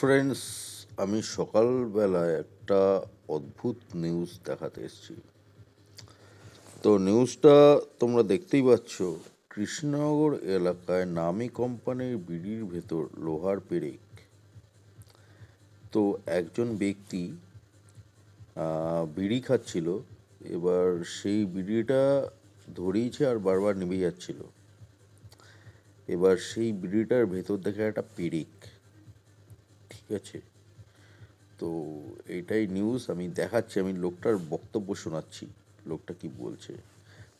Friends, আমি সকালবেলায় একটা অদ্ভুত নিউজ দেখাতে এসেছি। তো নিউজটা তোমরা দেখতেই পাচ্ছ। কৃষ্ণনগর এলাকায় নামী কোম্পানির বিড়ির ভেতর লোহার পেরেক। তো একজন ব্যক্তি বিড়ি খাচ্ছিল। এবার সেই বিড়িটা ধরিয়েছে আর বারবার নিভে যাচ্ছিল। এবার সেই বিড়িটার ভেতর দেখে একটা পেরেক। ঠিক আছে, তো এইটাই নিউজ আমি দেখাচ্ছি। আমি লোকটার বক্তব্য শোনাচ্ছি, লোকটা কি বলছে।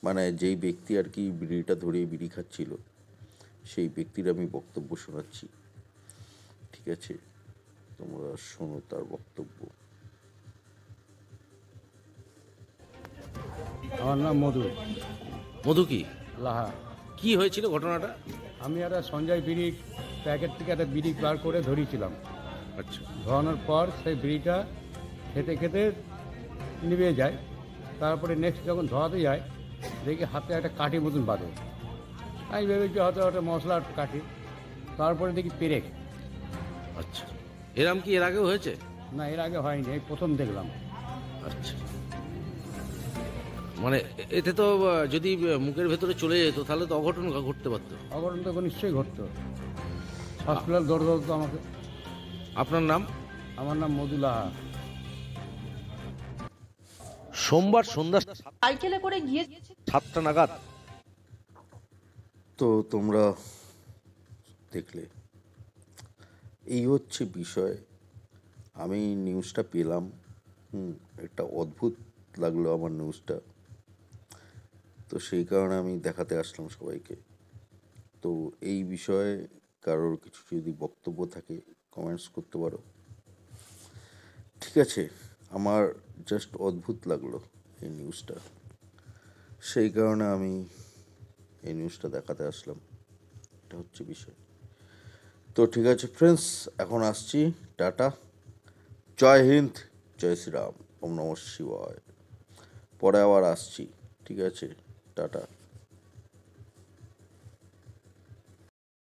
মানে যেই ব্যক্তি আর কি বিড়িটা ধরে বিড়ি খাচ্ছিল, সেই ব্যক্তির আমি বক্তব্য শোনাচ্ছি। ঠিক আছে, তোমরা শোনো তার বক্তব্য। আমার নাম মধু মধু কি লাহা। কি হয়েছিল ঘটনাটা? আমি একটা সঞ্জয় বিড়ি প্যাকেট থেকে একটা বিড়ি বার করে ধরিয়েছিলাম। আচ্ছা, ধরানোর পর সেই বিড়িটা খেতে খেতে নিভে যায়। তারপরে নেক্সট যখন ধরাতে যায় দেখি হাতে একটা কাঠি মতন বাঁধে। আমি ভেবেছি হয়তো একটা মশলার কাঠি। তারপরে দেখি পেরেক। আচ্ছা, এরম কি এর আগেও হয়েছে? না, এর আগে হয়নি, এই প্রথম দেখলাম। আচ্ছা, মানে এতে তো যদি মুখের ভেতরে চলে যেত তাহলে তো অঘটন ঘটতে পারতো। অঘটন তো নিশ্চয়ই ঘটতো। হসপিটাল দৌড় ধরতো আমাকে। আপনার নাম? আমার নাম মধু লাহা। সোমবার সন্ধ্যা সাইকেলে করে গিয়েছে 7টা নাগাদ। তো তোমরা দেখলে, এই হচ্ছে বিষয়। আমি নিউজটা পেলাম, একটা অদ্ভুত লাগলো আমার নিউজটা। তো সেই কারণে আমি দেখাতে আসলাম সবাইকে। তো এই বিষয়ে কারোর কিছু যদি বক্তব্য থাকে কমেন্টস করতে পারো। ঠিক আছে, আমার জাস্ট অদ্ভুত লাগলো এই নিউজটা, সেই কারণে আমি এই নিউজটা দেখাতে আসলাম। এটা হচ্ছে বিষয়। তো ঠিক আছে ফ্রেন্ডস, এখন আসছি। টাটা, জয় হিন্দ, জয় শ্রীরাম, ওম নমঃ শিবায়। পরে আবার আসছি। ঠিক আছে, টাটা।